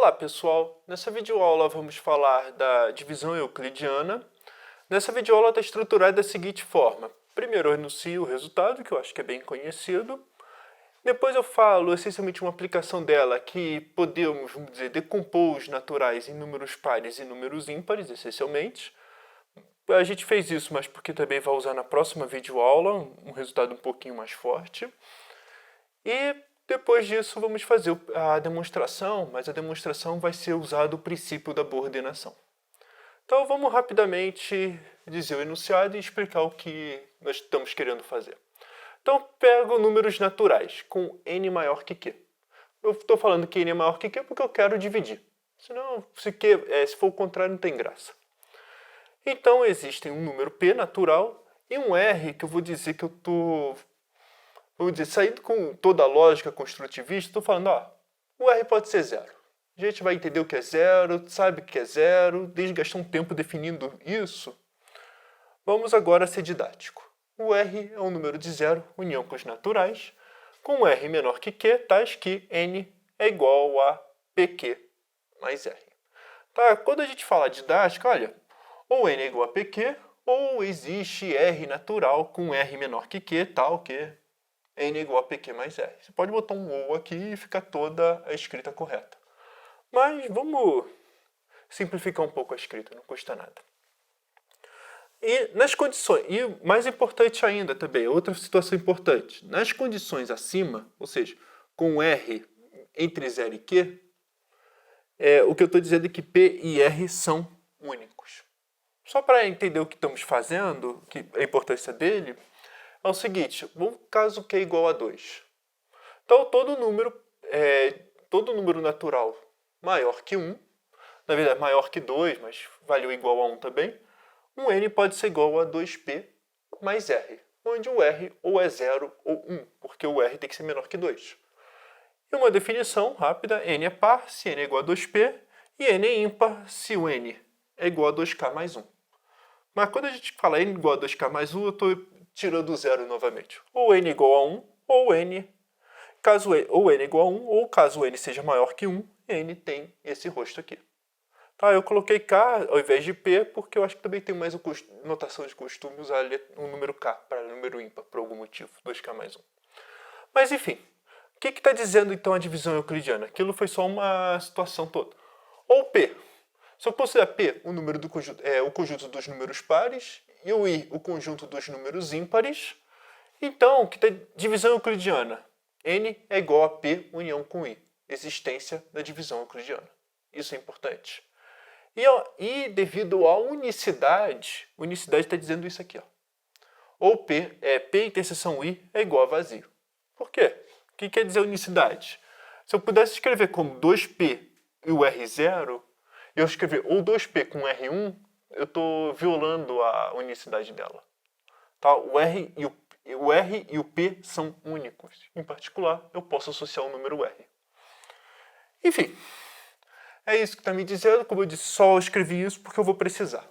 Olá pessoal, nessa videoaula vamos falar da divisão euclidiana. Nessa videoaula está estruturada da seguinte forma. Primeiro eu enuncio o resultado, que eu acho que é bem conhecido. Depois eu falo essencialmente uma aplicação dela que podemos, vamos dizer, decompor os naturais em números pares e números ímpares, essencialmente. A gente fez isso, mas porque também vai usar na próxima videoaula um resultado um pouquinho mais forte. E depois disso vamos fazer a demonstração, mas a demonstração vai ser usado o princípio da boa ordenação. Então vamos rapidamente dizer o enunciado e explicar o que nós estamos querendo fazer. Então pego números naturais com n maior que q. Eu estou falando que n é maior que q porque eu quero dividir. Senão, se for o contrário, não tem graça. Então existem um número p natural e um r que eu vou dizer que eu estou... Vamos dizer, saindo com toda a lógica construtivista, estou falando, o R pode ser zero. A gente vai entender o que é zero, sabe o que é zero, desde gastar um tempo definindo isso. Vamos agora ser didático. O R é um número de zero, união com os naturais, com R menor que Q, tais que N é igual a PQ mais R. Tá? Quando a gente fala didática, olha, ou N é igual a PQ, ou existe R natural com R menor que Q, tal que N é igual a PQ mais R. Você pode botar um ou aqui e ficar toda a escrita correta. Mas vamos simplificar um pouco a escrita, não custa nada. E nas condições, e mais importante ainda também, outra situação importante, nas condições acima, ou seja, com R entre 0 e Q, o que eu estou dizendo é que P e R são únicos. Só para entender o que estamos fazendo, a importância dele, é o seguinte, vamos caso Q é igual a 2. Então, todo número natural maior que 1, na verdade maior que 2, mas valeu igual a 1 também, um N pode ser igual a 2P mais R, onde o R ou é 0 ou 1, porque o R tem que ser menor que 2. E uma definição rápida, N é par se N é igual a 2P, e N é ímpar se o N é igual a 2K mais 1. Mas quando a gente fala N igual a 2K mais 1, eu estou tirando o zero novamente. Ou N igual a 1, ou N... ou N igual a 1, ou caso N seja maior que 1, N tem esse rosto aqui. Tá, eu coloquei K ao invés de P, porque eu acho que também tem mais notação de costume usar o número K para número ímpar, por algum motivo, 2K mais 1. Mas enfim, o que está dizendo então a divisão euclidiana? Aquilo foi só uma situação toda. Ou P. Se eu considerar P o conjunto dos números pares e o I o conjunto dos números ímpares, então, que tem divisão euclidiana? N é igual a P união com I. Existência da divisão euclidiana. Isso é importante. E devido à unicidade está dizendo isso aqui. Ou P interseção I é igual a vazio. Por quê? O que quer dizer unicidade? Se eu pudesse escrever como 2P e o R0, eu escrever ou 2P com R1, eu estou violando a unicidade dela. Tá? O R e o P são únicos. Em particular, eu posso associar o número R. Enfim, é isso que está me dizendo. Como eu disse, só escrevi isso porque eu vou precisar.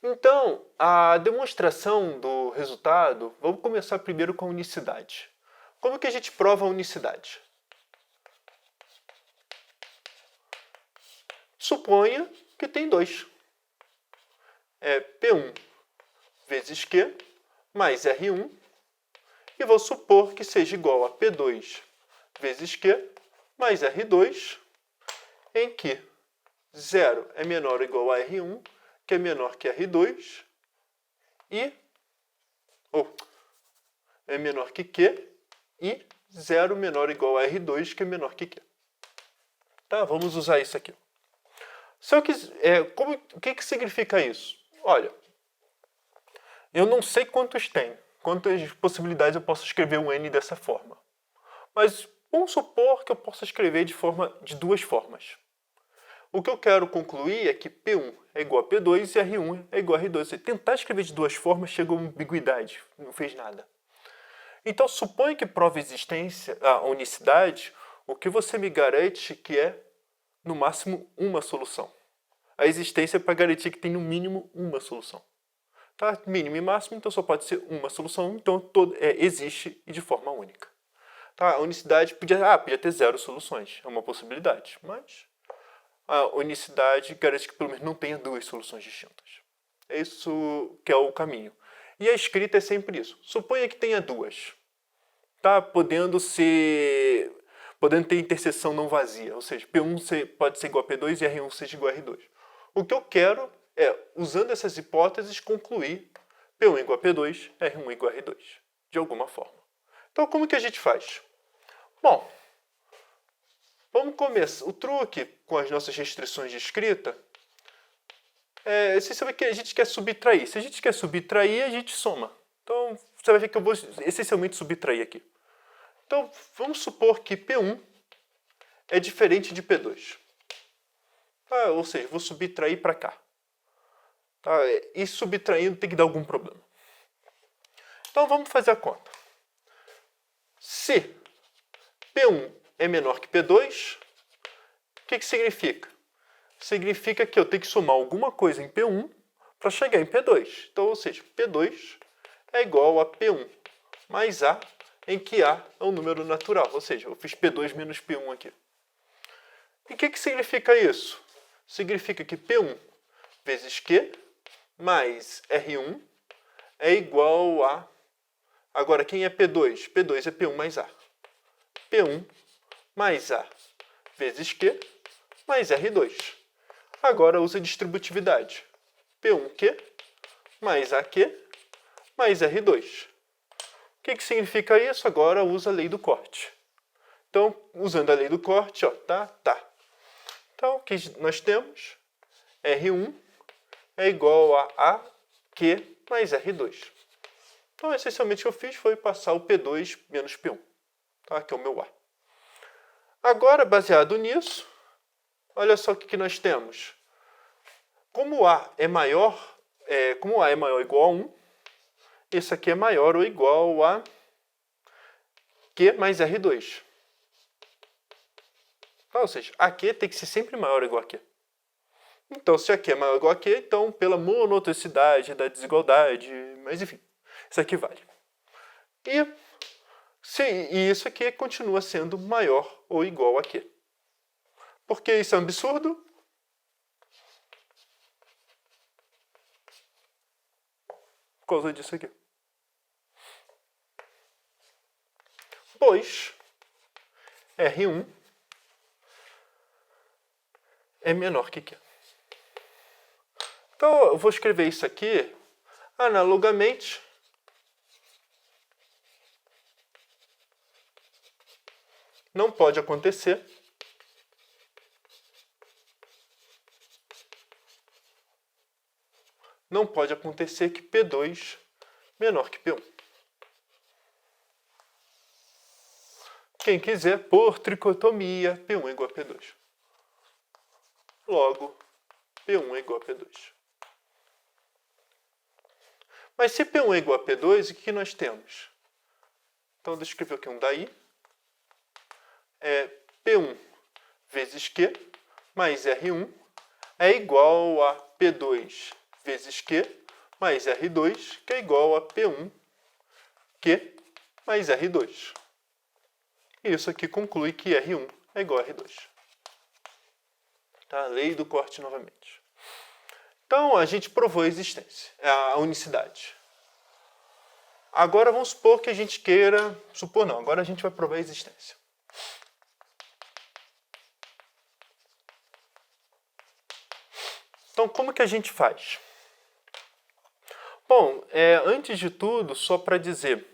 Então, a demonstração do resultado, vamos começar primeiro com a unicidade. Como que a gente prova a unicidade? Suponha que tem 2. É P1 vezes Q mais R1. E vou supor que seja igual a P2 vezes Q mais R2, em que 0 é menor ou igual a R1, que é menor que R2, e é menor que Q, e 0 menor ou igual a R2, que é menor que Q. Tá, vamos usar isso aqui. Só que, o que significa isso? Olha, eu não sei quantas possibilidades eu posso escrever um N dessa forma. Mas vamos supor que eu possa escrever de duas formas. O que eu quero concluir é que P1 é igual a P2 e R1 é igual a R2. Se tentar escrever de duas formas, chega a uma ambiguidade, não fez nada. Então, suponha que prova a unicidade, o que você me garante que é, no máximo, uma solução. A existência é para garantir que tem, no mínimo, uma solução. Tá? Mínimo e máximo, então só pode ser uma solução, então existe e de forma única. Tá? A unicidade podia ter 0 soluções, é uma possibilidade, mas a unicidade garante que pelo menos não tenha 2 soluções distintas. É isso que é o caminho. E a escrita é sempre isso. Suponha que tenha 2, tá? Podendo ter interseção não vazia, ou seja, P1 pode ser igual a P2 e R1 seja igual a R2. O que eu quero é, usando essas hipóteses, concluir P1 igual a P2, R1 igual a R2, de alguma forma. Então, como que a gente faz? Bom, vamos começar. O truque com as nossas restrições de escrita é essencialmente que a gente quer subtrair. Se a gente quer subtrair, a gente soma. Então, você vai ver que eu vou essencialmente subtrair aqui. Então, vamos supor que P1 é diferente de P2. Ou seja, vou subtrair para cá. Tá? E subtraindo tem que dar algum problema. Então, vamos fazer a conta. Se P1 é menor que P2, o que significa? Significa que eu tenho que somar alguma coisa em P1 para chegar em P2. Então, ou seja, P2 é igual a P1 mais A, em que A é um número natural. Ou seja, eu fiz P2 menos P1 aqui. E o que significa isso? Significa que P1 vezes Q mais R1 é igual a... Agora, quem é P2? P2 é P1 mais A. P1 mais A vezes Q mais R2. Agora usa distributividade. P1Q mais AQ mais R2. O que significa isso? Agora usa a lei do corte. Então, usando a lei do corte, ó, tá. Então, o que nós temos? R1 é igual a AQ mais R2. Então, essencialmente, o que eu fiz foi passar o P2 menos P1. Tá? Que é o meu A. Agora, baseado nisso, olha só o que nós temos. Como A é maior ou igual a 1, esse aqui é maior ou igual a Q mais R2. Ou seja, AQ tem que ser sempre maior ou igual a Q. Então, se AQ é maior ou igual a Q, então, pela monotonicidade da desigualdade, mas enfim, isso aqui vale. E isso aqui continua sendo maior ou igual a Q. Por que isso é um absurdo? Por causa disso aqui. Pois R1 é menor que Q. Então, eu vou escrever isso aqui analogamente. Não pode acontecer que P2 menor que P1. Quem quiser, por tricotomia, P1 é igual a P2. Logo, P1 é igual a P2. Mas se P1 é igual a P2, o que nós temos? Então, deixa eu escrever aqui um daí. P1 vezes Q mais R1 é igual a P2 vezes Q mais R2, que é igual a P1 Q mais R2. E isso aqui conclui que R1 é igual a R2. Tá? Lei do corte novamente. Então, a gente provou a existência, a unicidade. Agora, vamos supor que a gente queira... agora a gente vai provar a existência. Então, como que a gente faz? Bom, antes de tudo, só para dizer,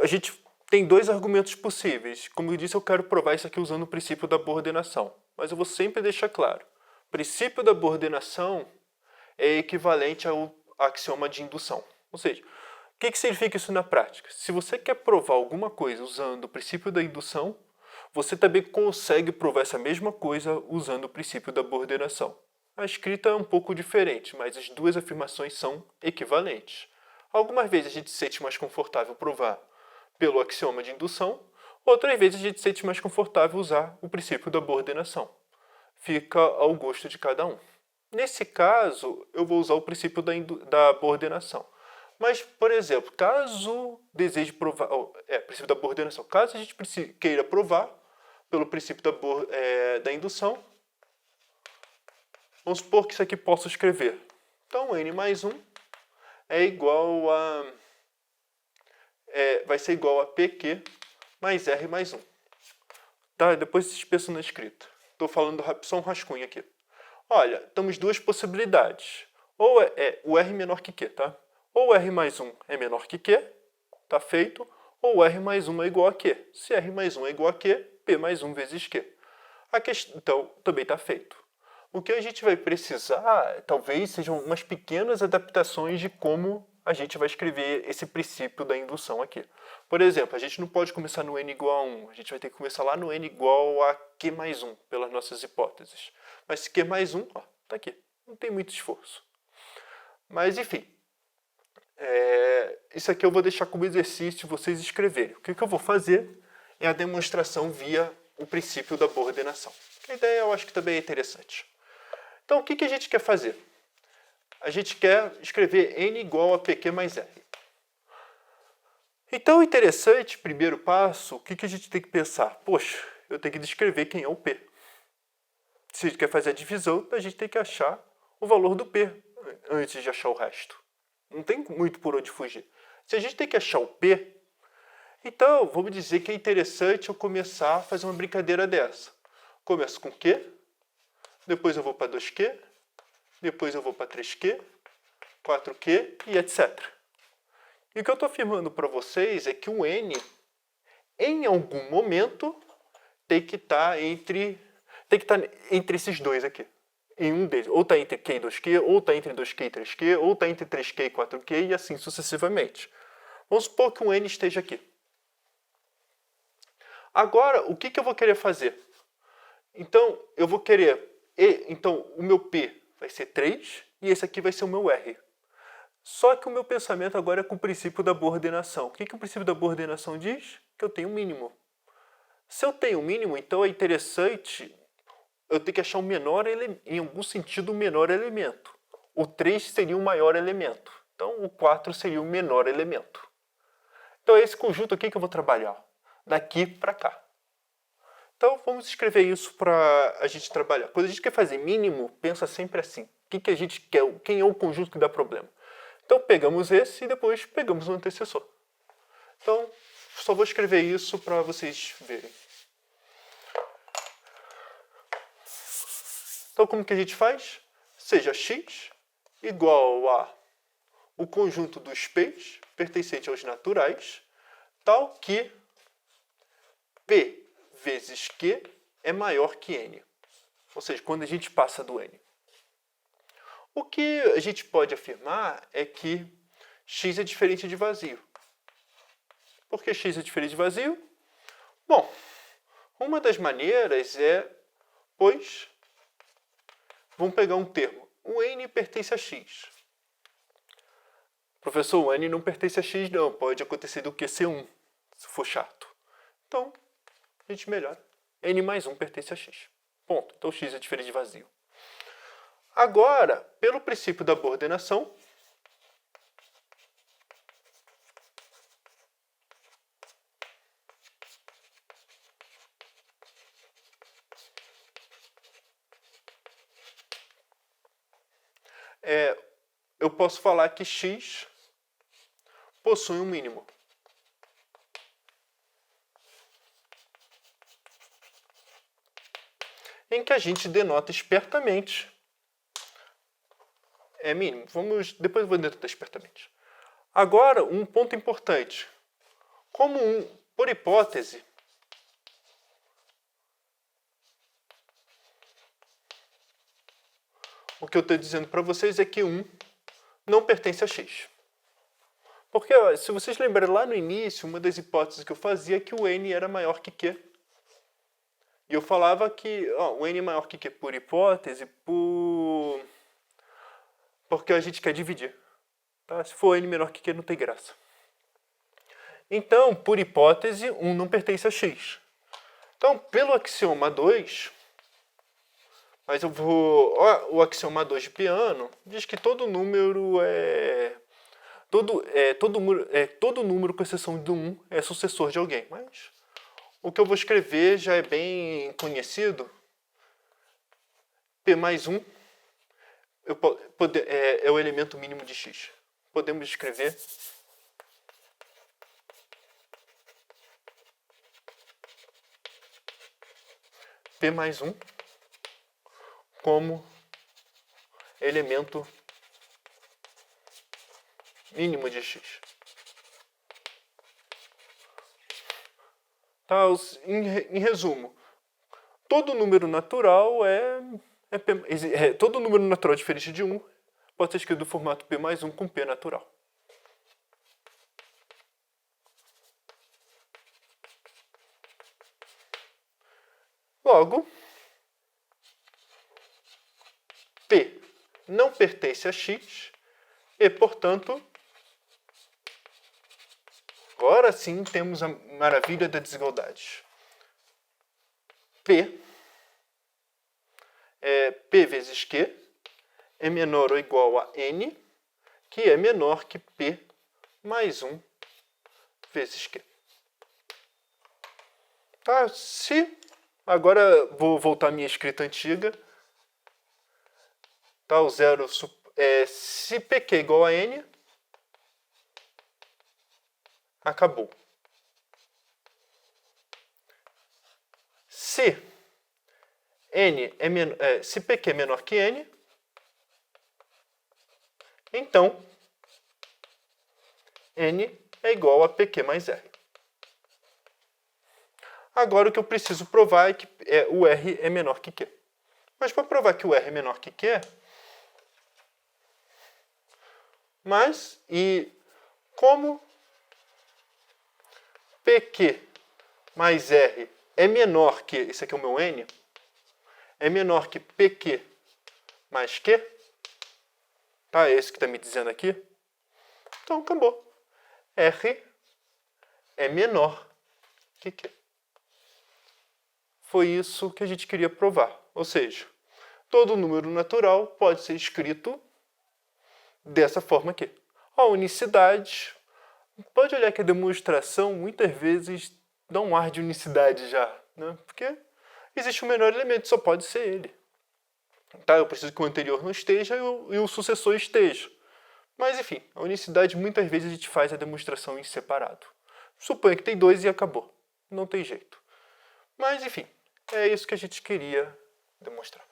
a gente tem 2 argumentos possíveis. Como eu disse, eu quero provar isso aqui usando o princípio da boa ordenação. Mas eu vou sempre deixar claro. O princípio da boa ordenação é equivalente ao axioma de indução. Ou seja, o que significa isso na prática? Se você quer provar alguma coisa usando o princípio da indução, você também consegue provar essa mesma coisa usando o princípio da boa ordenação. A escrita é um pouco diferente, mas as 2 afirmações são equivalentes. Algumas vezes a gente se sente mais confortável provar pelo axioma de indução, outras vezes a gente se sente mais confortável usar o princípio da boa ordenação. Fica ao gosto de cada um. Nesse caso, eu vou usar o princípio da boa ordenação. Mas, por exemplo, caso deseje provar, princípio da boa ordenação, caso a gente queira provar pelo princípio da indução, vamos supor que isso aqui posso escrever. Então, n mais 1 é igual a... vai ser igual a PQ mais R mais 1. Tá? Depois vocês pensam na escrita. Estou falando só um rascunho aqui. Olha, temos duas possibilidades. Ou o R menor que Q, tá? Ou R mais 1 é menor que Q, tá feito, ou R mais 1 é igual a Q. Se R mais 1 é igual a Q, P mais 1 vezes Q. Então, também está feito. O que a gente vai precisar, talvez, sejam umas pequenas adaptações de como a gente vai escrever esse princípio da indução aqui. Por exemplo, a gente não pode começar no n igual a 1, a gente vai ter que começar lá no n igual a q mais 1, pelas nossas hipóteses. Mas se q mais 1, está aqui, não tem muito esforço. Mas, enfim, isso aqui eu vou deixar como exercício vocês escreverem. O que eu vou fazer é a demonstração via o princípio da boa ordenação. A ideia eu acho que também é interessante. Então, o que a gente quer fazer? A gente quer escrever n igual a pq mais r. Então, o interessante, primeiro passo, o que a gente tem que pensar? Poxa, eu tenho que descrever quem é o p. Se a gente quer fazer a divisão, a gente tem que achar o valor do p antes de achar o resto. Não tem muito por onde fugir. Se a gente tem que achar o p, então vamos dizer que é interessante eu começar a fazer uma brincadeira dessa. Começo com q, depois eu vou para 2q, depois eu vou para 3q, 4q e etc. E o que eu estou afirmando para vocês é que o n, em algum momento, tem que estar entre esses dois aqui. Em um deles. Ou está entre q e 2q, ou está entre 2q e 3q, ou está entre 3q e 4q e assim sucessivamente. Vamos supor que o n esteja aqui. Agora, o que eu vou querer fazer? Então, eu vou querer... Então, o meu p vai ser 3 e esse aqui vai ser o meu r. Só que o meu pensamento agora é com o princípio da boa ordenação. O que o princípio da boa ordenação diz? Que eu tenho um mínimo. Se eu tenho um mínimo, então é interessante eu ter que achar em algum sentido, o menor elemento. O 3 seria o maior elemento. Então, o 4 seria o menor elemento. Então, é esse conjunto aqui que eu vou trabalhar. Daqui para cá. Então, vamos escrever isso para a gente trabalhar. Quando a gente quer fazer mínimo, pensa sempre assim. O que a gente quer? Quem é o conjunto que dá problema? Então, pegamos esse e depois pegamos o antecessor. Então, só vou escrever isso para vocês verem. Então, como que a gente faz? Seja x igual a o conjunto dos p's pertencente aos naturais, tal que p vezes q é maior que n. Ou seja, quando a gente passa do n. O que a gente pode afirmar é que x é diferente de vazio. Por que x é diferente de vazio? Bom, uma das maneiras é, pois, vamos pegar um termo. O n pertence a x. Professor, o n não pertence a x não. Pode acontecer do que ser 1, se for chato. Então, a gente melhora. n mais 1 pertence a x. Ponto. Então, x é diferente de vazio. Agora, pelo princípio da boa ordenação, eu posso falar que x possui um mínimo. Em que a gente denota espertamente mínimo. Depois eu vou denotar espertamente. Agora, um ponto importante. Por hipótese, o que eu estou dizendo para vocês é que 1 não pertence a x. Porque, se vocês lembrarem lá no início, uma das hipóteses que eu fazia é que o n era maior que q. E eu falava que o n é maior que q por hipótese, porque a gente quer dividir. Tá? Se for n menor que q, não tem graça. Então, por hipótese, 1 não pertence a x. Então, pelo axioma 2, mas o axioma 2 de Peano diz que todo todo número com exceção do 1 é sucessor de alguém. Mas o que eu vou escrever já é bem conhecido. P mais 1 é o elemento mínimo de x. Podemos escrever P mais 1 como elemento mínimo de x. Tá, em resumo, todo número natural todo número natural diferente de 1 pode ser escrito no formato P mais 1 com P natural. Logo, P não pertence a x e, portanto, agora sim temos a maravilha da desigualdade. P é P vezes Q é menor ou igual a N, que é menor que P mais 1 vezes Q. Tá, agora vou voltar à minha escrita antiga. Tá, o zero se PQ é igual a N, acabou. Se PQ é menor que N, então N é igual a PQ mais R. Agora o que eu preciso provar é que o R é menor que Q. Mas para provar que o R é menor que Q, como PQ mais R é menor que, esse aqui é o meu N, é menor que PQ mais Q, tá? É esse que está me dizendo aqui. Então, acabou. R é menor que Q. Foi isso que a gente queria provar. Ou seja, todo número natural pode ser escrito dessa forma aqui. A unicidade, pode olhar que a demonstração muitas vezes dá um ar de unicidade já, né? Porque existe o menor elemento, só pode ser ele. Tá? Eu preciso que o anterior não esteja e o sucessor esteja. Mas enfim, a unicidade muitas vezes a gente faz a demonstração em separado. Suponha que tem 2 e acabou. Não tem jeito. Mas enfim, é isso que a gente queria demonstrar.